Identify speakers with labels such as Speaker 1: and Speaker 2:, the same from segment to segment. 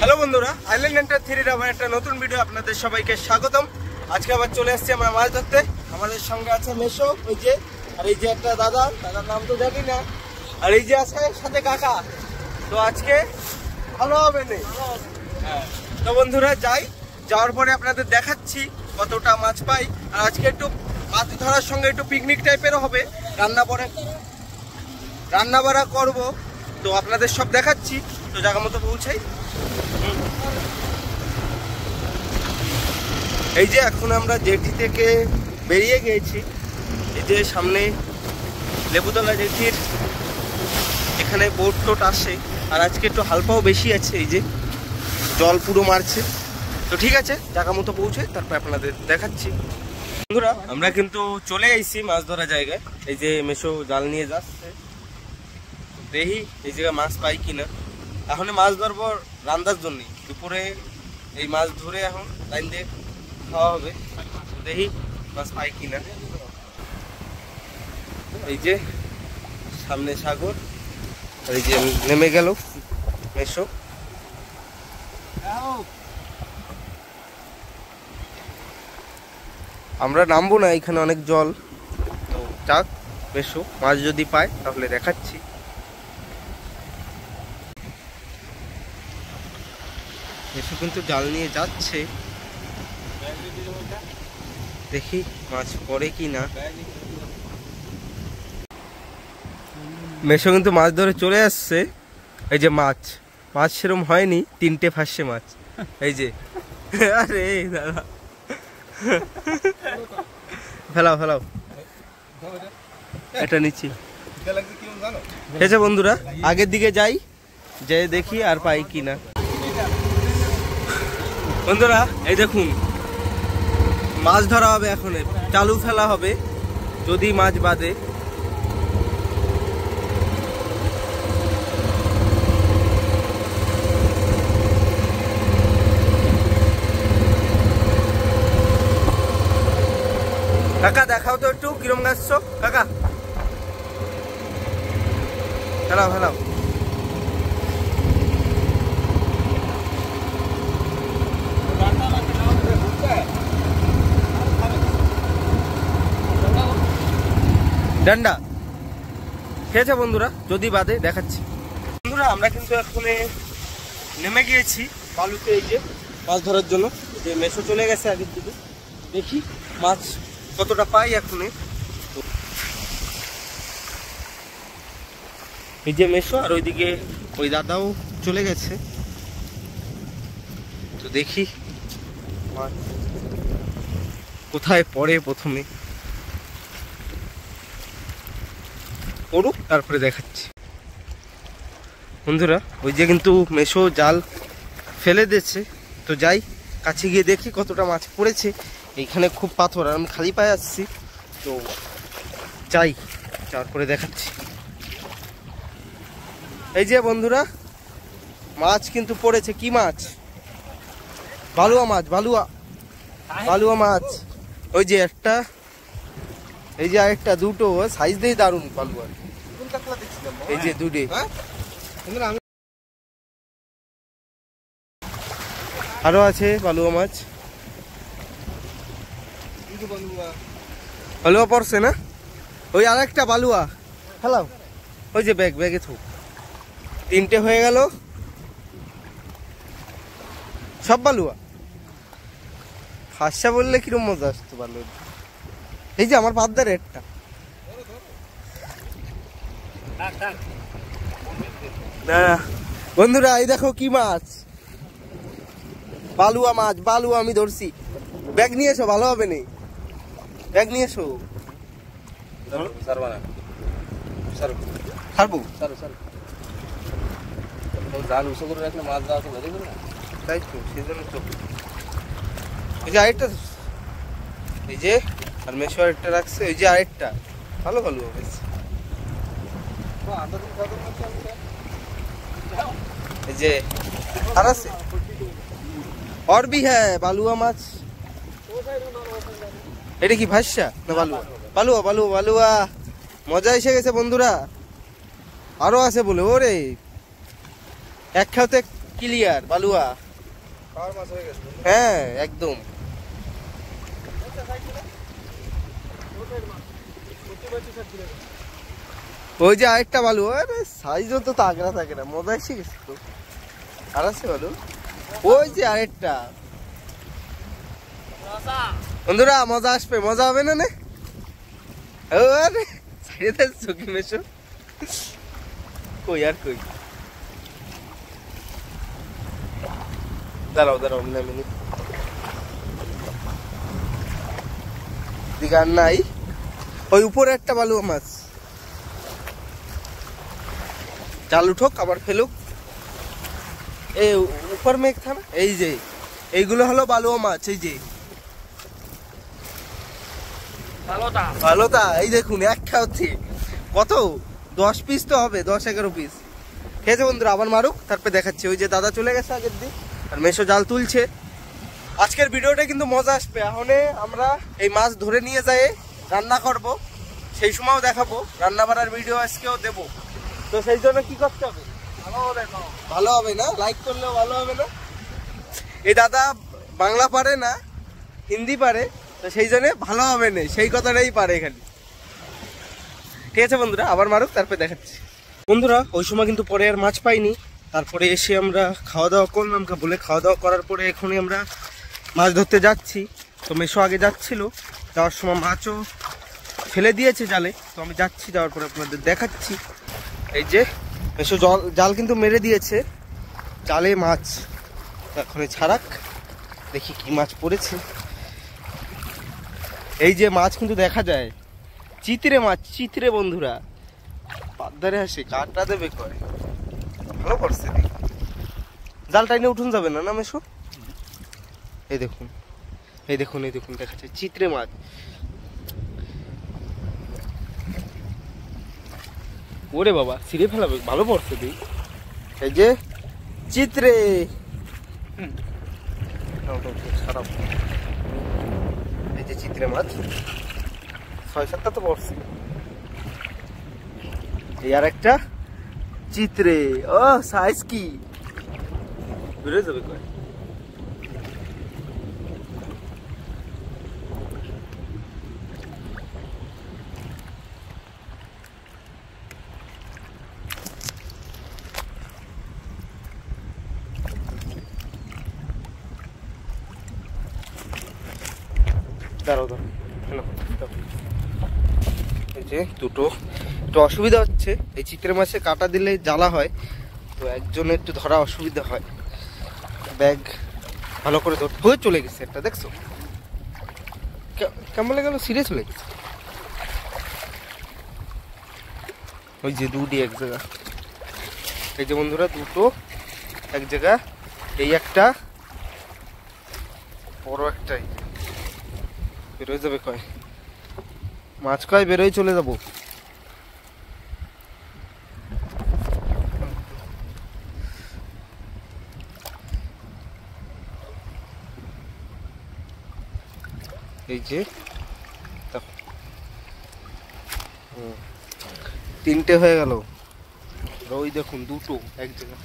Speaker 1: Hello বন্ধুরা, island enter থ্রির আবার একটা নতুন ভিডিও আপনাদের সবাইকে স্বাগতম। আজকে আবার চলে আসছি আমরা মাছ ধরতে। আমাদের সঙ্গে আছে মেশো, ওই যে, আর এই যে একটা দাদার নাম তো জানি না, আর এই যে আছে সাথে কাকা। তো আজকে ভালো হবে না। তো বন্ধুরা যাওয়ার পরে আপনাদের দেখাচ্ছি কতটা মাছ পাই। আর আজকে একটু মাছ ধরার সঙ্গে একটু পিকনিক টাইপেরও হবে, রান্না বাড়া করবো। তো আপনাদের সব দেখাচ্ছি। তো জায়গা মতো পৌঁছাই। এই যে এখন আমরা জেটি থেকে বেরিয়ে গিয়েছি। এই যে সামনে লেবুতলা জেটির এখানে বোট টোট আসে, আর আজকে একটু হালপাও বেশি আছে। এই যে জল পুরো মারছে। তো ঠিক আছে, জায়গা মতো পৌঁছে তারপর আপনাদের দেখাচ্ছি। বন্ধুরা, আমরা কিন্তু চলে এসেছি মাছ ধরা জায়গায়। এই যে মেশো জাল নিয়ে যাচ্ছে, দেখি এই জায়গায় মাছ পাই কিনা। এখন মাছ ধরবো রান্নার জন্য, দুপুরে এই মাছ ধরে এখন লাইন দিয়ে খাওয়া হবে। দেখি মাছ পাই কিনা। এই যে সামনে সাগর, এই যে নেমে গেল মেশো। আমরা নামবো না, এখানে অনেক জল। তো যাক, মেশো মাছ যদি পায় তাহলে দেখাচ্ছি। মেশো কিন্তু জাল নিয়ে যাচ্ছে, দেখি মাছ পড়ে কি না। মেশো কিন্তু মাছ ধরে চলে আসছে। এই যে মাছ সেরকম হয়নি, 3টে ফাঁসছে মাছ। এই যে আরে দাদা, ফেলাও এটা নিচ্ছি। ঠিক আছে বন্ধুরা, আগের দিকে যাই, যে দেখি আর পাই কিনা। বন্ধুরা এই দেখুন, মাছ ধরা হবে এখন, চালু ফেলা হবে যদি মাছ বাঁধে। কাকা দেখাও তো একটু কিরম গাছ কাকা, ফেলাও। ডান্ডা। ঠিক আছে বন্ধুরা, যদি বাদে দেখাচ্ছি। বন্ধুরা আমরা কিন্তু এখন নেমে গিয়েছি বালুতে, এই যে মাছ ধরার জন্য। যে মেশো চলে গেছে আগের দিকে, দেখি মাছ কতটা পাই এখন। এই যে মেশো, আর ওইদিকে ওই দাদাও চলে গেছে। তো দেখি মাছ কোথায় পড়ে, প্রথমে পড়ুক তারপরে দেখাচ্ছি। বন্ধুরা ওই যে কিন্তু মেশো জাল ফেলে দিয়েছে। তো যাই কাছে গিয়ে দেখি কতটা মাছ পড়েছে। এইখানে খুব পাথর, আর আমি খালি পায়ে আসছি। তো যাই, যাওয়ার পরে দেখাচ্ছি। এই যে বন্ধুরা মাছ কিন্তু পড়েছে। কি মাছ? বালুয়া মাছ, বালুয়া মাছ। ওই যে একটা, এই যে আরেকটা, দুটো সাইজ দিয়ে দারুন বালুয়া। এই যে দুটো, আরো আছে বালুয়া মাছ। বালুয়া পড়ছে না? ওই আর একটা বালুয়া হ্যালো, ওই যে ব্যাগে থুক। 3টে হয়ে গেল, সব বালুয়া। হাসা বললে কিরম মজা আসতো বালুয়া। এই যে আমার পাদ্দার একটা। না বন্ধুরা, এই দেখো কি মাছ, বালুয়া মাছ। বালুয়া আমি ধরছি। ব্যাগ নিয়ে এসো, ভালো হবে না। ব্যাগ নিয়ে এসো। ছাড়বো জাল উঁচু করে রাখলে মাছ দেওয়া তো দেখবেন না, তাই তো সেজন্য তো। এই যে আরেকটা, এই যে আর মেশো আরেকটা রাখছে। ওই যে আরেকটা ভালো হবে। এই যে আর আছে, और भी है বালুয়া মাছ। এটা কি ভাষা না বালুয়া? মজা এসে গেছে বন্ধুরা, আরো আছে বলে। ওরে এক খাওতে ক্লিয়ার বালুয়া। হ্যাঁ একদম। ওই যে আরেকটা বালু, আরে সাইজও তো তাগড়া থাকে না, মজা এসে গেছে তো। আর আছে বালু, ওই যে আরেকটা। বন্ধুরা মজা আসবে, মজা হবে না নে? আরে সাইডে চোখে মেশো। কই আর কই, দাঁড়াও দাঁড়াও নামিনি দিকে আর নাই। ওই উপরে একটা বালুয়া মাছ, জাল উঠোক আবার ফেলুক। এই উপর মেঘ থানা, এই যে এইগুলো হলো বালুয়া মাছ। এই যে ভালোটা, এই দেখুন এক খাওয়াচ্ছি কত, 10 পিস তো হবে, 10-11 পিস খেয়েছে বন্ধুরা। আবার মারুক, তারপরে দেখাচ্ছি। ওই যে দাদা চলে গেছে আগের দিন, আর মেশো জাল তুলছে। আজকের ভিডিওটা কিন্তু মজা আসবে। এখন আমরা এই মাছ ধরে নিয়ে যাই রান্না করব, সেই সময়ও দেখাবো, রান্না বাড়ার ভিডিও আজকেও দেবো। তো সেই জন্য কি করতে হবে, ভালো হবে না, লাইক করলেও ভালো হবে না। এই দাদা বাংলা পারে না, হিন্দি পারে, তো সেই জন্য ভালো হবে না, সেই কথাটাই পারে এখানে। ঠিক আছে বন্ধুরা, আবার মারুক, তারপরে দেখাচ্ছি। বন্ধুরা ওই সময় কিন্তু পরে আর মাছ পাইনি, তারপরে এসে আমরা খাওয়া দাওয়া করলাম। বলে খাওয়া দাওয়া করার পরে এখনই আমরা মাছ ধরতে যাচ্ছি। তো মেশো আগে যাচ্ছিল, যাওয়ার সময় মাছও ফেলে দিয়েছে জালে। তো আমি যাচ্ছি, যাওয়ার পরে আপনাদের দেখাচ্ছি। এই যে মেশো জাল কিন্তু মেরে দিয়েছে, জালে মাছ এখন ছাড়াক, দেখি কি মাছ পড়েছে। এই যে মাছ কিন্তু দেখা যায়, চিতরে মাছ, চিতরে বন্ধুরা। পাদ্দারে আসে কাটা দেবে কয়, ভালো করছে। জাল টাইনে উঠুন যাবে না না মেশো? এই দেখুন, এই দেখুন, এই দেখুন, দেখা যায় চিতরে মাছ। ওরে বাবা, ছিঁড়ে ফেলাবে, ভালো পড়ছে তুই। এই যে চিত্রে, খারাপ। এই যে চিত্রে মাছ 6-7টা তো পড়ছে। এই আর একটা চিত্রে, ও সাইজ কি বেড়ে যাবে কয়। দাঁড়াও দাঁড়াও, এই যে দুটো একটু অসুবিধা হচ্ছে। এই চিত্রে মাছে কাটা দিলে জ্বালা হয়, তো একজনের একটু ধরা অসুবিধা হয়। ব্যাগ ভালো করে ধরতে হয়ে চলে গেছে একটা, দেখছো কেমন লেগে গেল, ছিঁড়ে চলে গেছে। ওই যে দুটি এক জায়গা, এই যে বন্ধুরা দুটো এক জায়গা। এই একটা বড় একটাই বেরোয় যাবে কয়, মাছ কয় বেরোয় চলে যাবো। এই যে 3টে হয়ে গেল, ওই দেখুন দুটো এক জায়গা।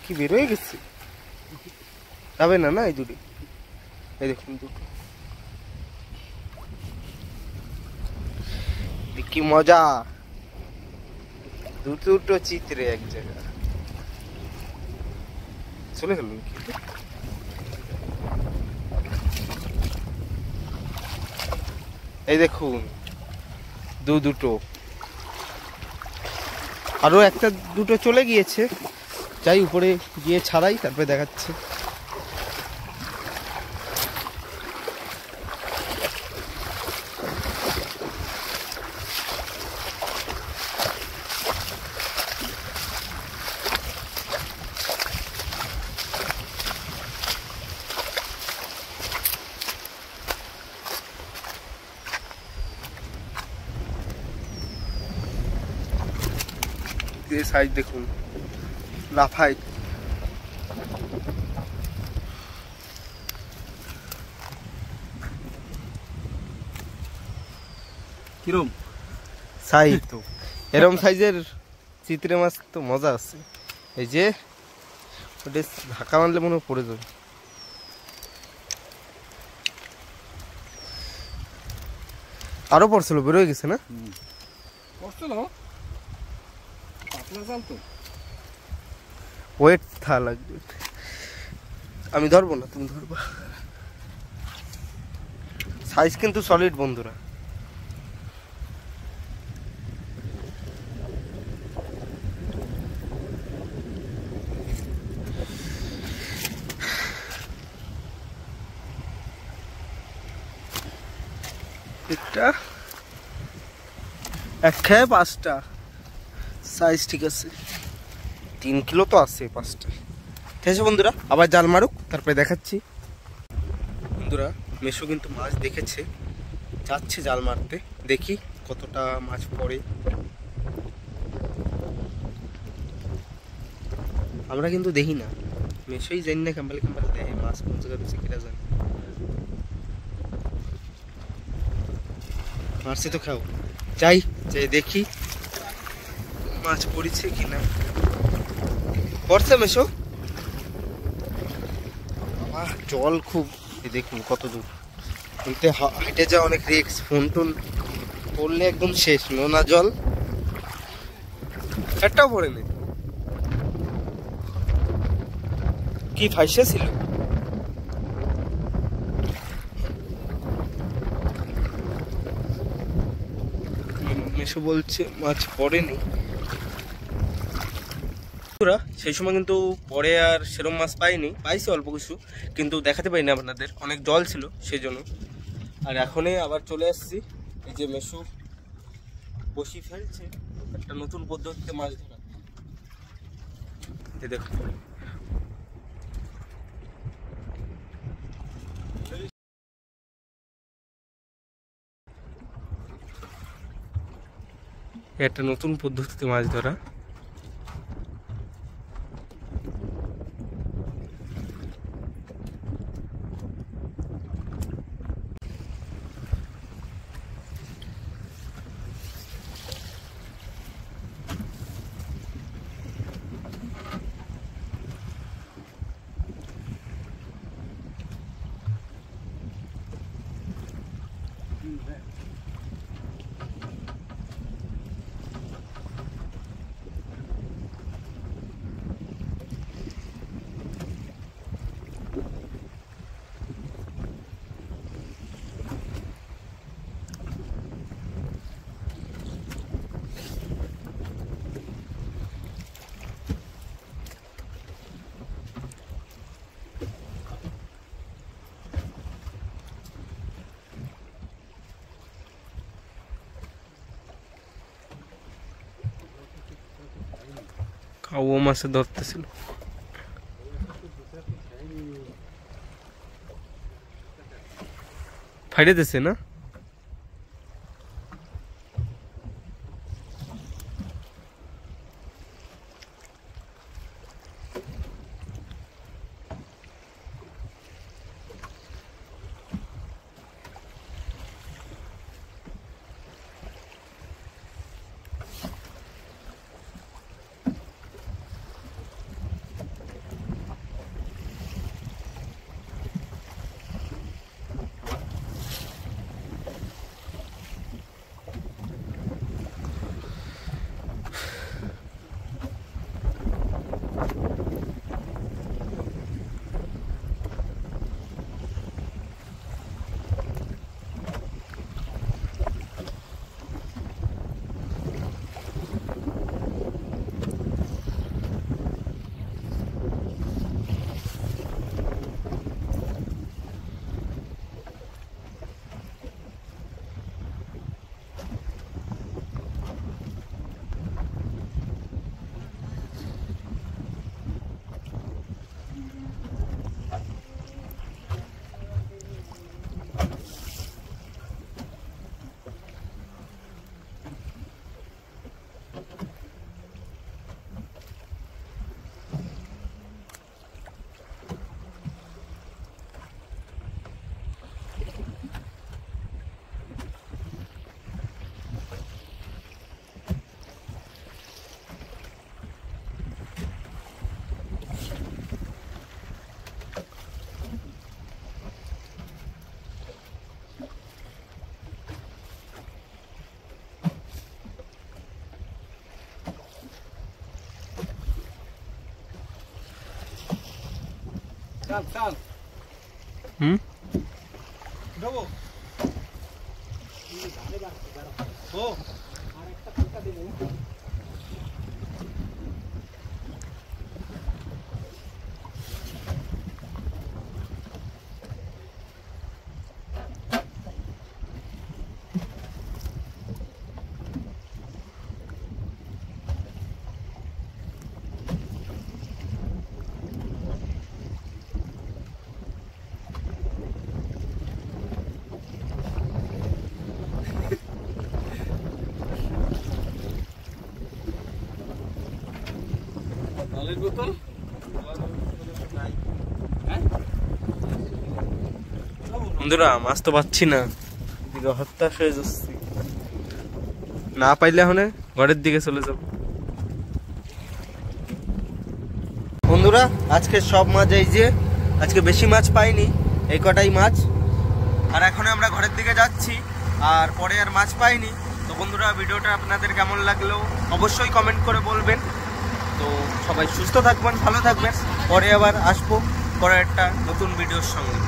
Speaker 1: কি বেরোয় গেছে, যাবে না না এই দুটি। এই দেখুন দুটো, কি মজা, দুটো চিত্রে এক জায়গা চলে গেল। এই দেখুন দুটো, আরো একটা দুটো চলে গিয়েছে। যাই উপরে গিয়ে ছাড়াই, তারপরে দেখাচ্ছে। সাইজ দেখুন, লাফাই।
Speaker 2: কিরম
Speaker 1: সাইজ তো এরকম সাইজের চিত্রে মাছ তো মজা আছে। এই যে ওটা ঢাকা মারলে মনে হয় পড়ে যাবে। আরো পড়ছিল, বেরোয় গেছে না?
Speaker 2: পড়ছিল, পাতলা জাল তো।
Speaker 1: ওয়েট থা লাগবে, আমি ধরবো না, তুমি ধরবা। সাইজ কিন্তু সলিড বন্ধুরা। একটা এক খায় 5টা, সাইজ ঠিক আছে, 3 কিলো তো আছে 5টা। ঠিক আছে বন্ধুরা, আবার জাল মারুক তারপরে দেখাচ্ছি। বন্ধুরা মেশো কিন্তু মাছ দেখেছে, যাচ্ছে জাল মারতে, দেখি কতটা মাছ পড়ে। আমরা কিন্তু দেখি না, মেশোই জানি না ক্যাম্বালে ক্যাম্বালে দেয় মাছ, কোন জায়গায় রয়েছে কিনা জানি। মারছে তো খাও, যাই যাই দেখি মাছ পড়েছে কিনা। পড়ছে মেশো, জল খুব, দেখুন কত দূর, কিন্তু হেঁটে যাওয়া অনেক রিস্ক, ফোন টোন পড়লে একদম শেষ, নোনা জল, একটাও পড়ে নেই। কি ফাইসা ছিল? মেশো বলছে মাছ পড়েনি। সেই সময় কিন্তু পরে আর সেরম মাছ পাইনি, পাইছি অল্প কিছু, কিন্তু দেখাতে পারিনি আপনাদের, অনেক জল ছিল সেই জন্য। আর এখনই আবার চলে আসছি, এই যে মেশো বসি ফেলছে একটা নতুন পদ্ধতিতে মাছ ধরা। এই দেখো একটা নতুন পদ্ধতিতে মাছ ধরা। কাউ মাছে ধরতেছিল, ফাইড়ে দিছে না? বন্ধুরা মাছ তো পাচ্ছি না, এদিকে হতাশ হয়ে যাচ্ছি, না পাইলে এখন ঘরের দিকে চলে যাব। বন্ধুরা আজকে সব মাছ এই যে, আজকে বেশি মাছ পাইনি, এই কটাই মাছ। আর এখন আমরা ঘরের দিকে যাচ্ছি, আর পরে আর মাছ পাইনি। তো বন্ধুরা ভিডিওটা আপনাদের কেমন লাগলো অবশ্যই কমেন্ট করে বলবেন। তো সবাই সুস্থ থাকবেন, ভালো থাকবেন, পরে আবার আসবো পরে একটা নতুন ভিডিওর সঙ্গে।